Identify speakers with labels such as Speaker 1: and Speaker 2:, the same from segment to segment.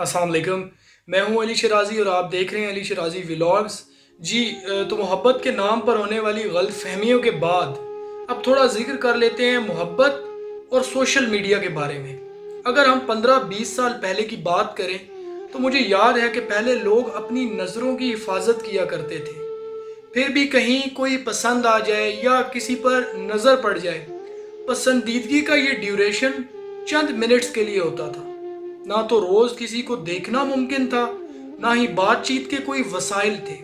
Speaker 1: अस्सलाम वालेकुम। मैं हूं अली शराजी और आप देख रहे हैं अली शराजी व्लॉग्स। जी, तो मोहब्बत के नाम पर होने वाली गलत फहमियों के बाद अब थोड़ा जिक्र कर लेते हैं मोहब्बत और सोशल मीडिया के बारे में। अगर हम 15-20 साल पहले की बात करें तो मुझे याद है कि पहले लोग अपनी नज़रों की हिफाजत किया करते थे। फिर भी कहीं कोई पसंद आ जाए या किसी पर नज़र पड़ जाए, पसंदीदगी का ये ड्यूरेशन चंद मिनट्स के लिए होता था। ना तो रोज किसी को देखना मुमकिन था, ना ही बातचीत के कोई वसाइल थे।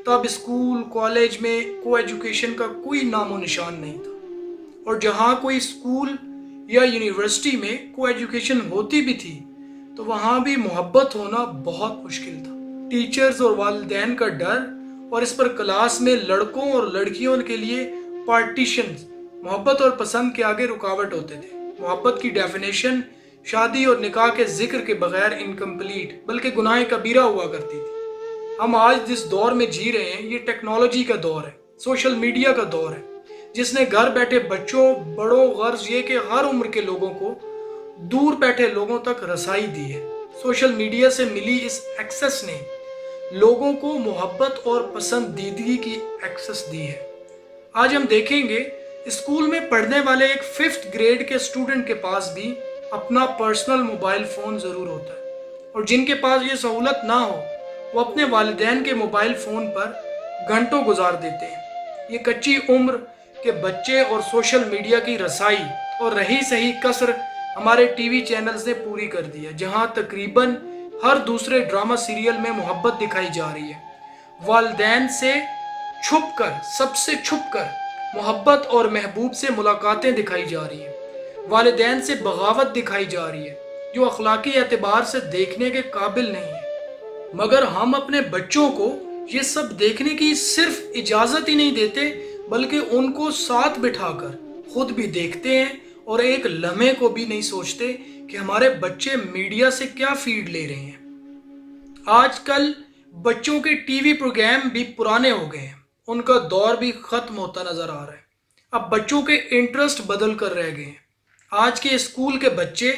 Speaker 1: तब स्कूल कॉलेज में को एजुकेशन का कोई नामो निशान नहीं था, और जहाँ कोई स्कूल या यूनिवर्सिटी में को एजुकेशन होती भी थी तो वहाँ भी मोहब्बत होना बहुत मुश्किल था। टीचर्स और वालिदैन का डर, और इस पर क्लास में लड़कों और लड़कियों के लिए पार्टीशंस मोहब्बत और पसंद के आगे रुकावट होते थे। मोहब्बत की डेफिनेशन शादी और निकाह के जिक्र के बगैर इनकम्प्लीट बल्कि गुनाह कबीरा हुआ करती थी। हम आज जिस दौर में जी रहे हैं ये टेक्नोलॉजी का दौर है, सोशल मीडिया का दौर है, जिसने घर बैठे बच्चों बड़ों गर्ज ये कि हर उम्र के लोगों को दूर बैठे लोगों तक रसाई दी है। सोशल मीडिया से मिली इस एक्सेस ने लोगों को मोहब्बत और पसंदीदगी की एक्सेस दी है। आज हम देखेंगे स्कूल में पढ़ने वाले एक 5th ग्रेड के स्टूडेंट के पास भी अपना पर्सनल मोबाइल फ़ोन ज़रूर होता है, और जिनके पास ये सहूलत ना हो वो अपने वालिदैन के मोबाइल फ़ोन पर घंटों गुजार देते हैं। ये कच्ची उम्र के बच्चे और सोशल मीडिया की रसाई और रही सही कसर हमारे टीवी चैनल्स ने पूरी कर दी है, जहाँ तकरीबन हर दूसरे ड्रामा सीरियल में मोहब्बत दिखाई जा रही है। वालिदैन से छुप कर, सबसे छुप कर मोहब्बत और महबूब से मुलाकातें दिखाई जा रही हैं। वालिदैन से बगावत दिखाई जा रही है जो अखलाकी एतबार से देखने के काबिल नहीं है। मगर हम अपने बच्चों को ये सब देखने की सिर्फ इजाज़त ही नहीं देते, बल्कि उनको साथ बिठाकर खुद भी देखते हैं, और एक लम्हे को भी नहीं सोचते कि हमारे बच्चे मीडिया से क्या फीड ले रहे हैं। आजकल बच्चों के टीवी प्रोग्राम भी पुराने हो गए हैं, उनका दौर भी ख़त्म होता नज़र आ रहा है। अब बच्चों के इंटरेस्ट बदल कर रह गए हैं। आज के स्कूल के बच्चे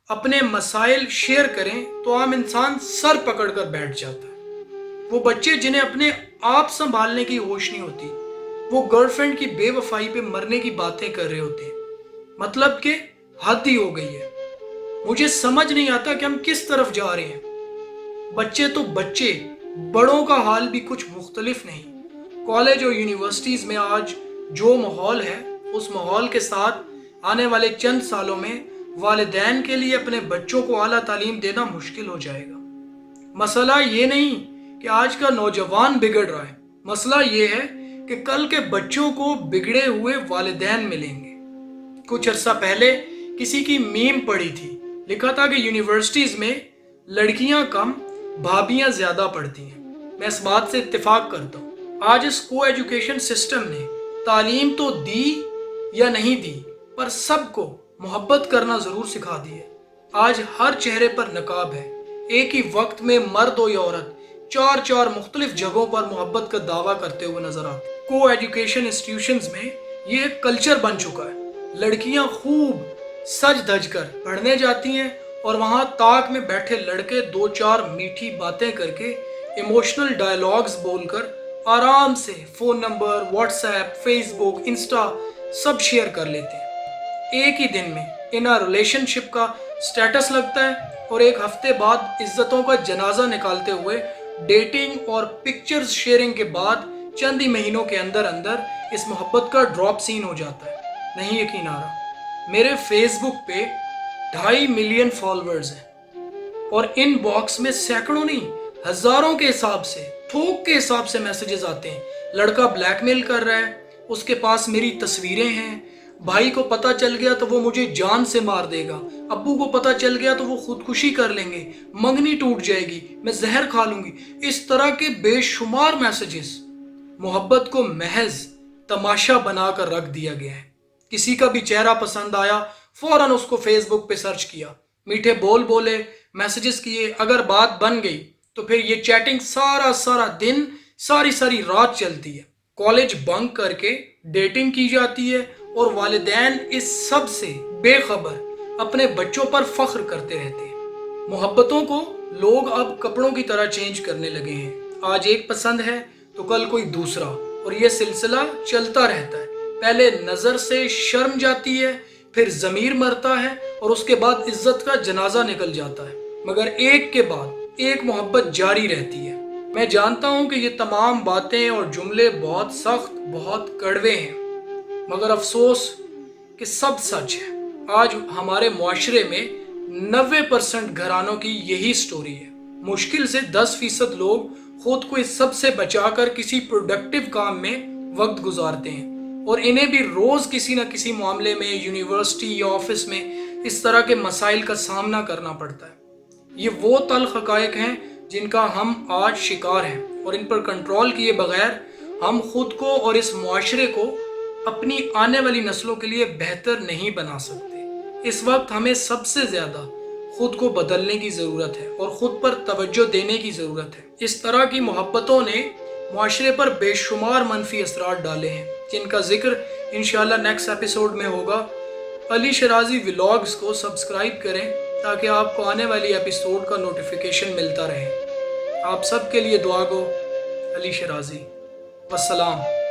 Speaker 1: अपने मसाइल शेयर करें तो आम इंसान सर पकड़ कर बैठ जाता है। वो बच्चे जिन्हें अपने आप संभालने की होश नहीं होती, वो गर्लफ्रेंड की बेवफाई पे मरने की बातें कर रहे होते हैं। मतलब कि हद ही हो गई है। मुझे समझ नहीं आता कि हम किस तरफ जा रहे हैं। बच्चे तो बच्चे, बड़ों का हाल भी कुछ मुख्तलिफ नहीं। कॉलेज और यूनिवर्सिटीज़ में आज जो माहौल है, उस माहौल के साथ आने वाले चंद सालों में वालिदैन के लिए अपने बच्चों को आला तालीम देना मुश्किल हो जाएगा। मसला ये नहीं कि आज का नौजवान बिगड़ रहा है, मसला ये है कि कल के बच्चों को बिगड़े हुए वालिदैन मिलेंगे। कुछ अर्सा पहले किसी की मीम पढ़ी थी, लिखा था कि यूनिवर्सिटीज़ में लड़कियां कम भाभियां ज़्यादा पढ़ती हैं। मैं इस बात से इत्तेफाक करता हूँ। आज इस को एजुकेशन सिस्टम ने तालीम तो दी या नहीं दी, पर सबको मोहब्बत करना ज़रूर सिखा दी है। आज हर चेहरे पर नकाब है। एक ही वक्त में मर्द हो या औरत 4 मुख्तलिफ जगहों पर मोहब्बत का दावा करते हुए नजर आते। को एजुकेशन इंस्टीट्यूशंस में ये एक कल्चर बन चुका है। लड़कियां खूब सज धज कर पढ़ने जाती हैं, और वहाँ ताक में बैठे लड़के 2-4 मीठी बातें करके इमोशनल डायलॉग्स बोलकर आराम से phone number, WhatsApp, Facebook, Insta सब शेयर कर लेते हैं। एक ही दिन में इन रिलेशनशिप का स्टेटस लगता है, और एक हफ्ते बाद इज्जतों का जनाजा निकालते हुए डेटिंग और पिक्चर्स शेयरिंग के बाद चंद ही महीनों के अंदर अंदर इस मोहब्बत का ड्रॉप सीन हो जाता है। नहीं यकीन आ रहा, मेरे फेसबुक पे 2.5 मिलियन फॉलोअर्स हैं, और इन बॉक्स में सैकड़ों नहीं हजारों के हिसाब से, थोक के हिसाब से मैसेजेस आते हैं। लड़का ब्लैकमेल कर रहा है, उसके पास मेरी तस्वीरें हैं, भाई को पता चल गया तो वो मुझे जान से मार देगा, अब्बू को पता चल गया तो वो खुदकुशी कर लेंगे, मंगनी टूट जाएगी, मैं जहर खा लूंगी। इस तरह के बेशुमार मैसेजेस। मोहब्बत को महज तमाशा बनाकर रख दिया गया है। किसी का भी चेहरा पसंद आया, फौरन उसको फेसबुक पे सर्च किया, मीठे बोल बोले, मैसेजेस किए, अगर बात बन गई तो फिर ये चैटिंग सारा दिन, सारी रात चलती है। कॉलेज बंक करके डेटिंग की जाती है, और वालिदैन इस सब से बेखबर अपने बच्चों पर फख्र करते रहते हैं। मोहब्बतों को लोग अब कपड़ों की तरह चेंज करने लगे हैं। आज एक पसंद है तो कल कोई दूसरा, और ये सिलसिला चलता रहता है। पहले नज़र से शर्म जाती है, फिर ज़मीर मरता है, और उसके बाद इज्जत का जनाजा निकल जाता है। मगर एक के बाद एक मोहब्बत जारी रहती है। मैं जानता हूँ कि ये तमाम बातें और जुमले बहुत सख्त, बहुत कड़वे हैं, मगर अफसोस कि सब सच है। आज हमारे मुआशरे में 90% घरानों की यही स्टोरी है। मुश्किल से 10% लोग खुद को इस सब से बचाकर किसी प्रोडक्टिव काम में वक्त गुजारते हैं, और इन्हें भी रोज़ किसी न किसी मामले में, यूनिवर्सिटी या ऑफिस में इस तरह के मसाइल का सामना करना पड़ता है। ये वो तल्ख हक़ाइक़ हैं जिनका हम आज शिकार हैं, और इन पर कंट्रोल किए बगैर हम खुद को और इस मुआशरे को अपनी आने वाली नस्लों के लिए बेहतर नहीं बना सकते। इस वक्त हमें सबसे ज़्यादा खुद को बदलने की ज़रूरत है और ख़ुद पर तवज्जो देने की ज़रूरत है। इस तरह की मोहब्बतों ने मुआशरे पर बेशुमार मनफी असरात डाले हैं, जिनका जिक्र इंशाअल्लाह नेक्स्ट एपिसोड में होगा। अली शिराज़ी व्लॉग्स को सब्सक्राइब करें ताकि आपको आने वाली एपिसोड का नोटिफिकेशन मिलता रहे। आप सब के लिए दुआ गो। अली शिराज़ी। वस्सलाम।